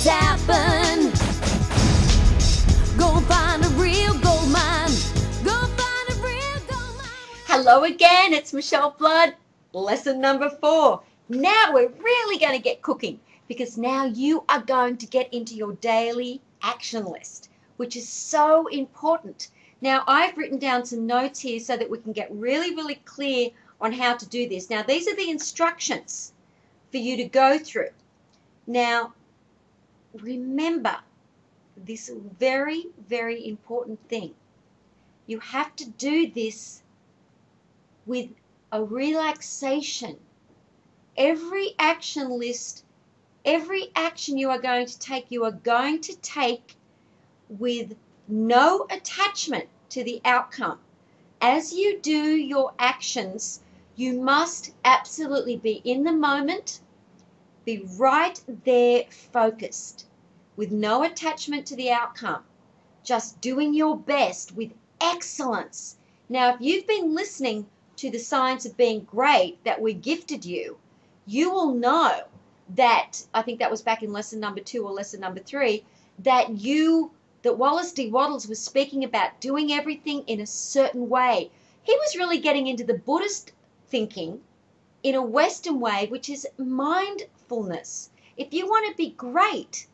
it's happened. Go find a real gold mine. Go find a real gold mine. Hello again, it's Michelle Flood. Lesson number 4. Now we're really going to get cooking because now you are going to get into your daily action list, which is so important. Now I've written down some notes here so that we can get really clear on how to do this. Now these are the instructions for you to go through. Now remember this very important thing. You have to do this with a relaxation. Every action list, every action you are going to take with no attachment to the outcome. As you do your actions, you must absolutely be in the moment, be right there focused, with no attachment to the outcome, just doing your best with excellence. Now, if you've been listening to the Science of Being Great that we gifted you, you will know that, I think that was back in lesson number 2 or lesson number 3, that Wallace D. Wattles was speaking about doing everything in a certain way. He was really getting into the Buddhist thinking in a Western way, which is mindfulness. If you want to be great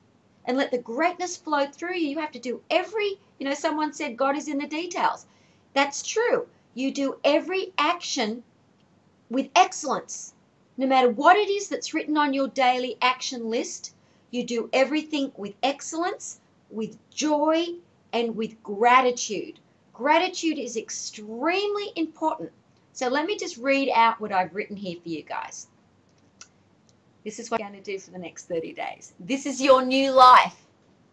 and let the greatness flow through you, you have to do someone said God is in the details. That's true. You do every action with excellence. No matter what it is that's written on your daily action list, you do everything with excellence, with joy, and with gratitude. Gratitude is extremely important. So let me just read out what I've written here for you guys. This is what I'm going to do for the next 30 days. This is your new life.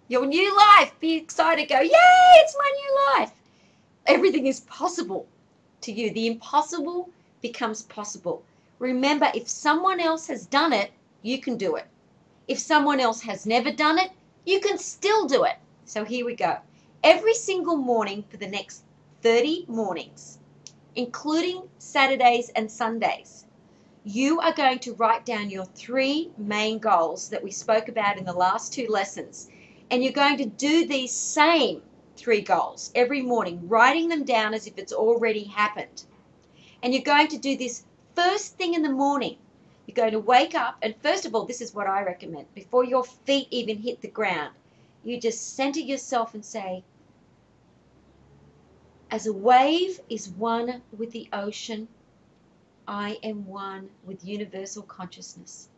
Your new life. Be excited. Go, yay, it's my new life. Everything is possible to you. The impossible becomes possible. Remember, if someone else has done it, you can do it. If someone else has never done it, you can still do it. So here we go. Every single morning for the next 30 mornings, including Saturdays and Sundays, you are going to write down your 3 main goals that we spoke about in the last 2 lessons. And you're going to do these same 3 goals every morning, writing them down as if it's already happened. And you're going to do this first thing in the morning. You're going to wake up, and first of all, this is what I recommend. Before your feet even hit the ground, you just center yourself and say, as a wave is one with the ocean, I am one with universal consciousness.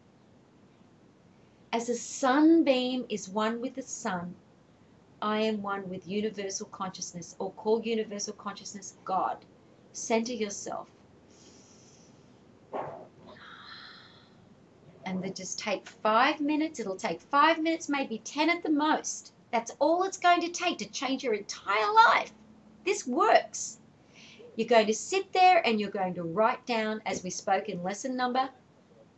As a sunbeam is one with the sun, I am one with universal consciousness, or call universal consciousness God. Center yourself. And then just take 5 minutes. It'll take 5 minutes, maybe 10 at the most. That's all it's going to take to change your entire life. This works. You're going to sit there and you're going to write down, as we spoke in lesson number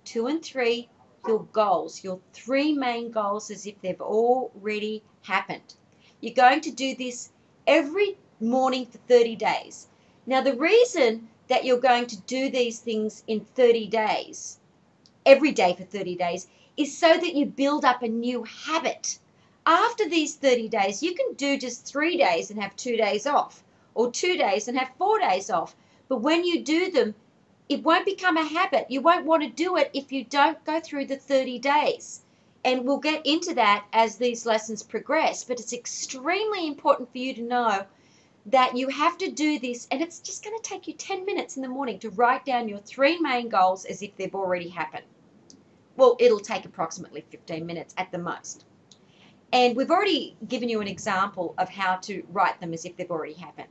2 and 3, your goals, your 3 main goals as if they've already happened. You're going to do this every morning for 30 days. Now, the reason that you're going to do these things in 30 days, every day for 30 days, is so that you build up a new habit. After these 30 days, you can do just 3 days and have 2 days off, or 2 days and have 4 days off. But when you do them, it won't become a habit. You won't want to do it if you don't go through the 30 days. And we'll get into that as these lessons progress. But it's extremely important for you to know that you have to do this, and it's just going to take you 10 minutes in the morning to write down your 3 main goals as if they've already happened. Well, it'll take approximately 15 minutes at the most. And we've already given you an example of how to write them as if they've already happened.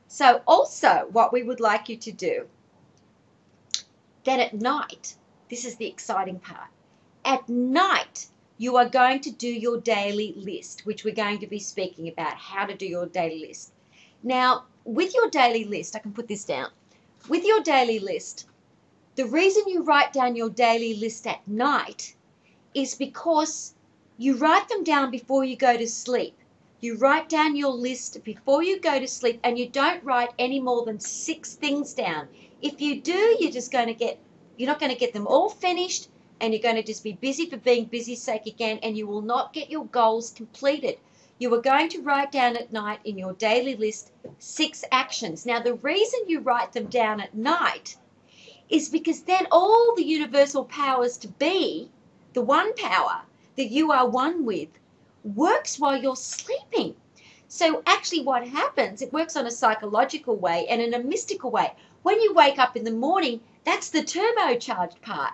So also what we would like you to do, then at night, this is the exciting part. At night, you are going to do your daily list, which we're going to be speaking about, how to do your daily list. Now, with your daily list, I can put this down. With your daily list, the reason you write down your daily list at night is because you write them down before you go to sleep. You write down your list before you go to sleep, and you don't write any more than 6 things down. If you do, you're not going to get them all finished, and you're going to just be busy for being busy's sake again, and you will not get your goals completed. You are going to write down at night in your daily list 6 actions. Now, the reason you write them down at night is because then all the universal powers to be, the one power that you are one with, works while you're sleeping. So actually what happens, it works on a psychological way and in a mystical way. When you wake up in the morning, that's the turbocharged part.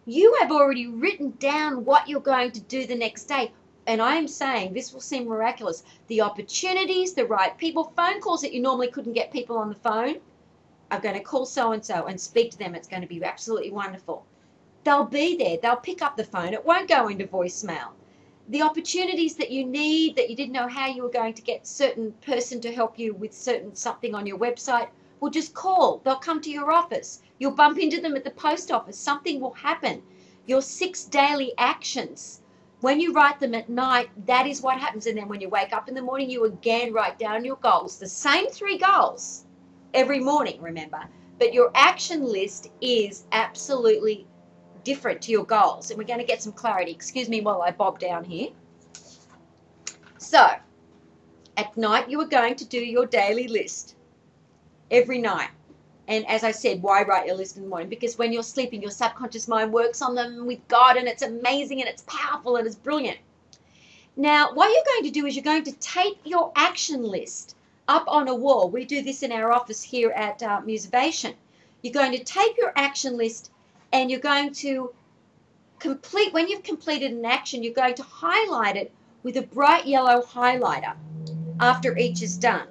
You have already written down what you're going to do the next day. And I am saying, this will seem miraculous, the opportunities, the right people, phone calls that you normally couldn't get people on the phone, I'm going to call so-and-so and speak to them. It's going to be absolutely wonderful. They'll be there. They'll pick up the phone. It won't go into voicemail. The opportunities that you need, that you didn't know how you were going to get certain person to help you with certain something on your website, will just call. They'll come to your office. You'll bump into them at the post office. Something will happen. Your 6 daily actions, when you write them at night, that is what happens. And then when you wake up in the morning, you again write down your goals. The same 3 goals every morning, remember. But your action list is absolutely different to your goals. And we're going to get some clarity. Excuse me while I bob down here. So, at night you are going to do your daily list. Every night. And as I said, why write your list in the morning? Because when you're sleeping, your subconscious mind works on them with God, and it's amazing and it's powerful and it's brilliant. Now, what you're going to do is you're going to tape your action list up on a wall. We do this in our office here at Musivation. You're going to tape your action list, and you're going to complete, when you've completed an action, you're going to highlight it with a bright yellow highlighter after each is done.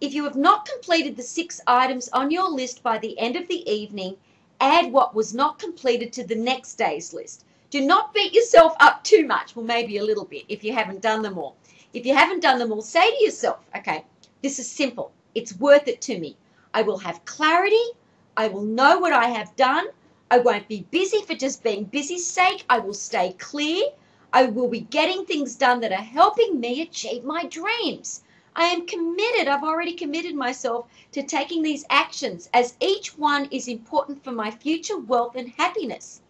If you have not completed the 6 items on your list by the end of the evening, add what was not completed to the next day's list. Do not beat yourself up too much, well, maybe a little bit if you haven't done them all. If you haven't done them all, say to yourself, okay, this is simple. It's worth it to me. I will have clarity. I will know what I have done. I won't be busy for just being busy's sake. I will stay clear. I will be getting things done that are helping me achieve my dreams. I am committed. I've already committed myself to taking these actions, as each one is important for my future wealth and happiness.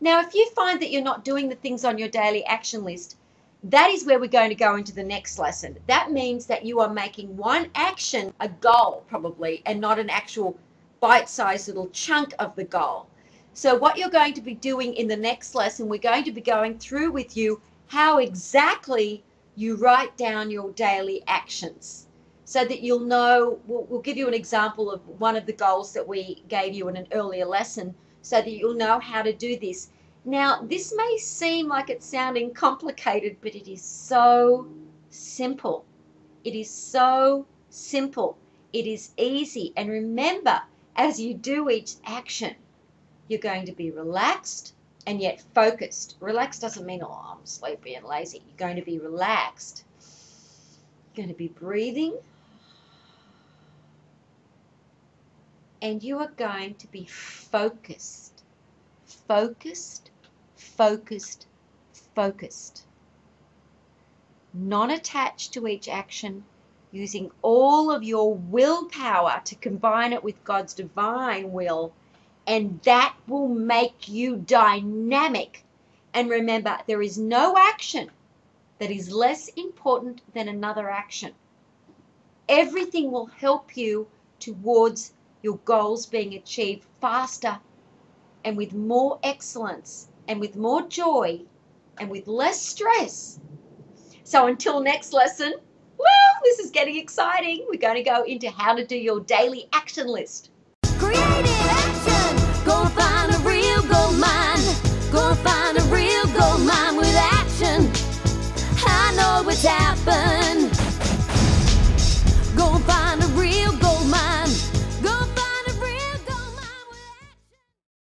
Now, if you find that you're not doing the things on your daily action list, that is where we're going to go into the next lesson. That means that you are making one action a goal, probably, and not an actual bite-sized little chunk of the goal. So what you're going to be doing in the next lesson, we're going to be going through with you how exactly you write down your daily actions, so that you'll know. We'll give you an example of one of the goals that we gave you in an earlier lesson, so that you'll know how to do this. Now, this may seem like it's sounding complicated, but it is so simple. It is so simple. It is easy. And remember, as you do each action, you're going to be relaxed and yet focused. Relaxed doesn't mean, oh, I'm sleepy and lazy. You're going to be relaxed. You're going to be breathing. And you are going to be focused. Focused, focused, focused. Non-attached to each action, using all of your willpower to combine it with God's divine will, and that will make you dynamic. And remember, there is no action that is less important than another action. Everything will help you towards your goals being achieved faster and with more excellence and with more joy and with less stress. So until next lesson, well, this is getting exciting. We're going to go into how to do your daily action list. Creative action. Go find a real gold mine. Go find a real gold mine with action. I know what's happened.